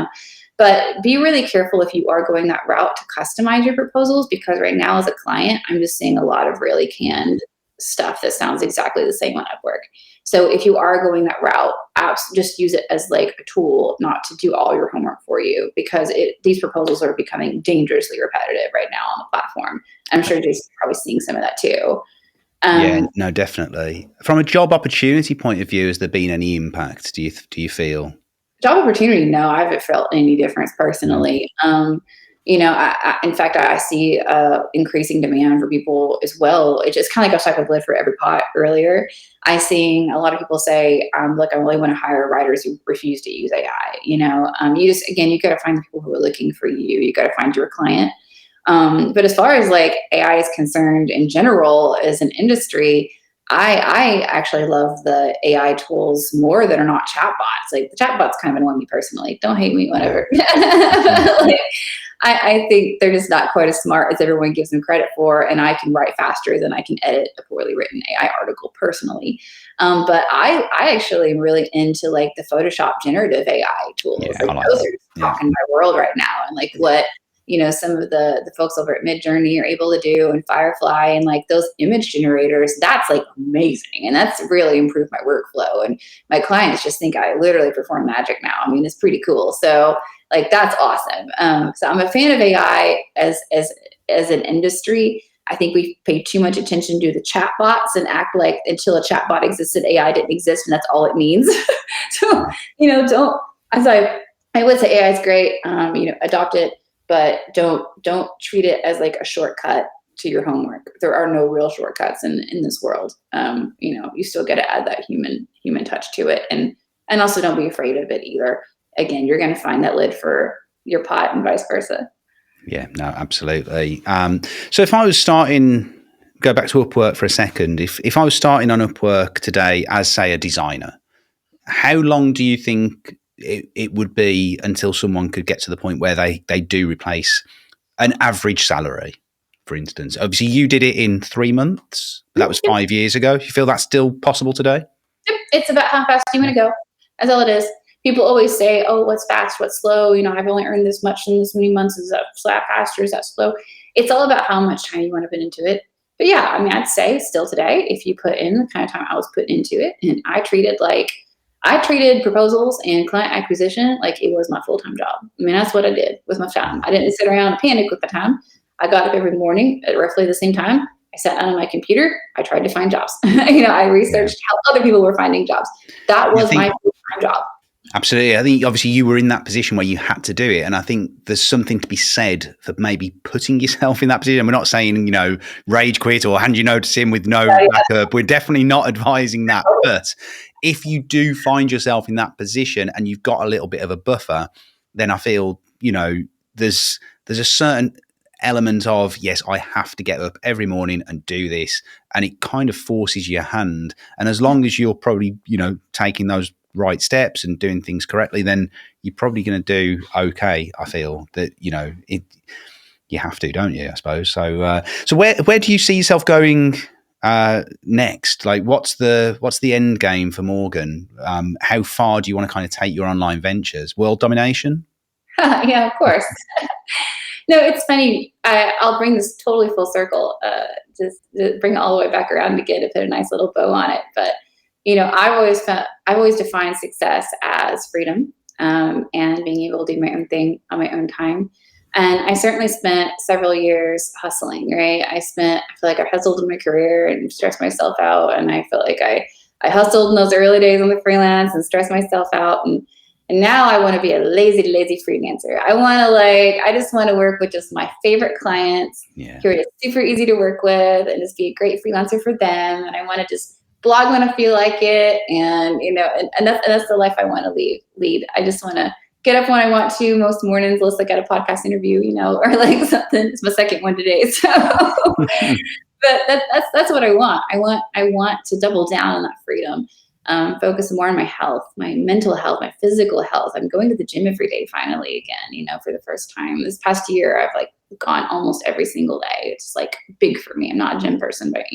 But be really careful if you are going that route to customize your proposals, because right now as a client, I'm just seeing a lot of really canned stuff that sounds exactly the same on Upwork. So if you are going that route, apps just use it as like a tool, not to do all your homework for you, because these proposals are becoming dangerously repetitive right now on the platform. I'm sure Jason's probably seeing some of that too.
Yeah,
Um,
no, definitely. From a job opportunity point of view, has there been any impact? Do you feel?
Job opportunity, no, I haven't felt any difference
No.
personally. In fact, I see increasing demand for people as well. It's just kind of like I was talking with Liv for every pot earlier. I seeing a lot of people say, "Look, I really want to hire writers who refuse to use AI." You got to find the people who are looking for you. You got to find your client. But as far as like AI is concerned in general as an industry, I actually love the AI tools more that are not chatbots. Like the chatbots kind of annoy me personally. Don't hate me,
Yeah.
whatever.
Mm.
Like, I think they're just not quite as smart as everyone gives them credit for, and I can write faster than I can edit a poorly written AI article personally. But I actually am really into like the Photoshop generative AI tools.
Yeah,
Like
I like
those
that.
are just
Yeah.
rocking my world right now, and like what some of the folks over at Midjourney are able to do, and Firefly, and like those image generators, that's like amazing. And that's really improved my workflow. And my clients just think I literally perform magic now. I mean, it's pretty cool. So like that's awesome. So I'm a fan of AI as an industry. I think we pay too much attention to the chatbots and act like until a chatbot existed, AI didn't exist, and that's all it means. So, don't, as I would say AI is great, adopt it, but don't treat it as like a shortcut to your homework. There are no real shortcuts in this world. You still got to add that human touch to it, and also don't be afraid of it either. Again, you're going to find that lid for your pot and vice versa.
Yeah, no, absolutely. So if I was go back to Upwork for a second. If I was starting on Upwork today as, say, a designer, how long do you think it would be until someone could get to the point where they do replace an average salary, for instance? Obviously, you did it in 3 months, but that was 5 years ago. You feel that's still possible today?
It's about how fast you want to go. That's all it is. People always say, "Oh, what's fast? What's slow? I've only earned this much in this many months. Is that fast or is that slow?" It's all about how much time you want to put into it. But yeah, I mean, I'd say still today, if you put in the kind of time I was putting into it, and I treated proposals and client acquisition like it was my full time job. I mean, that's what I did with my time. I didn't sit around and panic with the time. I got up every morning at roughly the same time. I sat down on my computer. I tried to find jobs. I
Yeah.
researched how other people were finding jobs. That
I
was my
think
full-time job.
absolutely. I think obviously you were in that position where you had to do it, and I think there's something to be said for maybe putting yourself in that position. We're not saying rage quit or hand your notice in with no
Yeah,
backup. We're definitely not advising that. But if you do find yourself in that position and you've got a little bit of a buffer, then I feel there's a certain element of, yes, I have to get up every morning and do this, and it kind of forces your hand. And as long as you're probably taking those right steps and doing things correctly, then you're probably going to do okay. I feel that you have to, don't you? I suppose so. So where do you see yourself going next? Like, what's the end game for Morgan? How far do you want to kind of take your online ventures? World domination?
yeah, of course. No, it's funny. I'll bring this totally full circle, just to bring it all the way back around to put a nice little bow on it. But I've always defined success as freedom, and being able to do my own thing on my own time. And I certainly spent several years hustling. Right, I feel like I hustled in my career and stressed myself out, and I felt like I I hustled in those early days on the freelance and stressed myself out. And now I want to be a lazy freelancer. I just want to work with just my favorite clients
Yeah.
who are super easy to work with and just be a great freelancer for them. And I want to just blog when I feel like it. And, and that's the life I want to lead. I just want to get up when I want to most mornings, unless I got a podcast interview, or like something. It's my second one today. So, but that's what I want. I want to double down on that freedom. Focus more on my health, my mental health, my physical health. I'm going to the gym every day finally again, for the first time. This past year, I've like gone almost every single day. It's like big for me. I'm not a gym person, but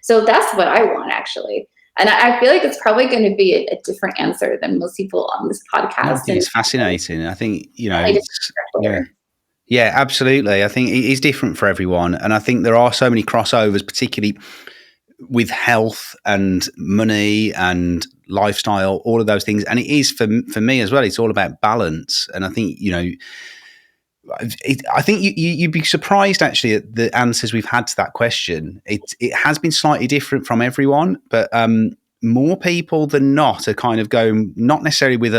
so that's what I want actually. And I feel like it's probably going to be a different answer than most people on this podcast.
I think it's fascinating. I think,
Yeah.
Yeah, absolutely. I think it is different for everyone. And I think there are so many crossovers, particularly with health and money and lifestyle, all of those things. And it is for me as well. It's all about balance. And I think, I think you'd be surprised actually at the answers we've had to that question. It has been slightly different from everyone, but more people than not are kind of going, not necessarily with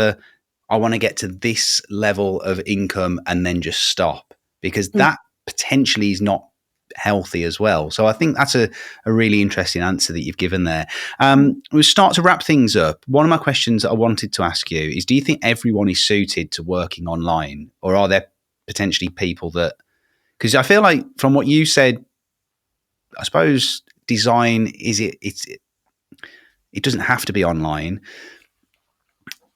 I want to get to this level of income and then just stop, because that potentially is not healthy as well. So I think that's a really interesting answer that you've given there. We'll start to wrap things up. One of my questions that I wanted to ask you is, do you think everyone is suited to working online, or are there potentially people that, because I feel like from what you said, I suppose design it doesn't have to be online.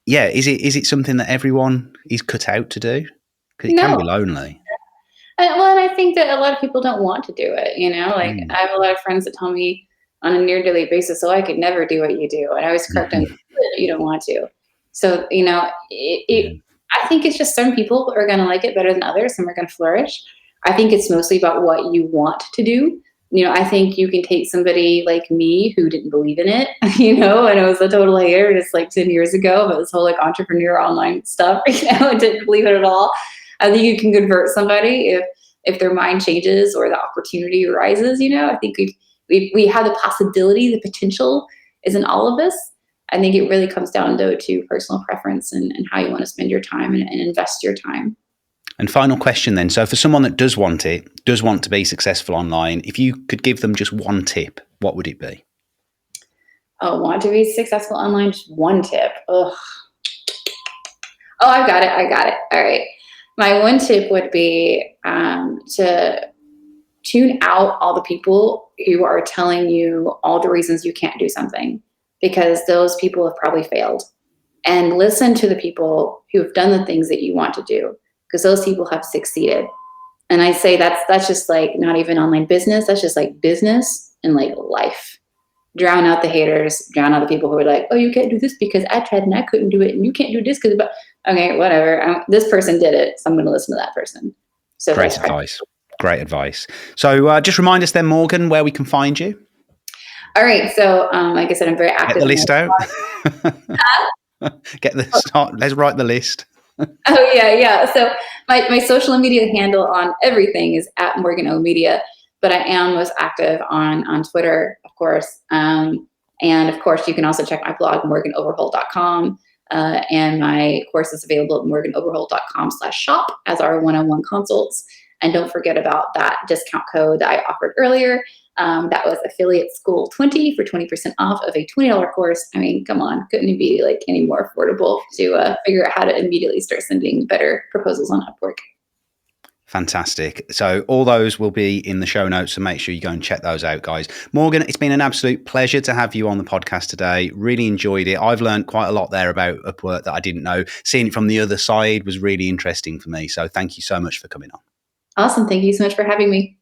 Yeah, is it something that everyone is cut out to do? Because it can be lonely.
And I think that a lot of people don't want to do it. I have a lot of friends that tell me on a near daily basis, "Oh, I could never do what you do," and I always correct them, "You don't want to." So I think it's just some people are going to like it better than others. Some are going to flourish. I think it's mostly about what you want to do. I think you can take somebody like me who didn't believe in it, and I was a total hater just like 10 years ago, but this whole like entrepreneur online stuff, I didn't believe it at all. I think you can convert somebody if their mind changes or the opportunity arises. I think we have the possibility, the potential is in all of us. I think it really comes down to personal preference and how you want to spend your time and invest your time.
And final question then. So for someone that does want to be successful online, if you could give them just one tip, what would it be?
Oh, want to be successful online? Just one tip. Ugh. Oh, I got it. All right. My one tip would be to tune out all the people who are telling you all the reasons you can't do something, because those people have probably failed. And listen to the people who have done the things that you want to do, because those people have succeeded. And I say that's just like not even online business. That's just like business and like life. Drown out the haters, drown out the people who are like, "Oh, you can't do this because I tried and I couldn't do it. And you can't do this because," okay, whatever. This person did it, so I'm going to listen to that person. So
Great advice. Great advice. So just remind us then, Morgan, where we can find you.
All right. So like I said, I'm very active.
Get the list out. Let's write the list.
Oh, yeah. So my social media handle on everything is at Morgan O Media, but I am most active on Twitter, of course. And of course, you can also check my blog, morganoverholt.com. And my course is available at morganoverholt.com/shop as our one-on-one consults. And don't forget about that discount code that I offered earlier. That was affiliate school 20 for 20% off of a $20 course. I mean, come on, couldn't it be like any more affordable to figure out how to immediately start sending better proposals on UpWork?
Fantastic. So all those will be in the show notes, so make sure you go and check those out, guys. Morgan, it's been an absolute pleasure to have you on the podcast today. Really enjoyed it. I've learned quite a lot there about UpWork that I didn't know. Seeing it from the other side was really interesting for me. So thank you so much for coming on.
Awesome. Thank you so much for having me.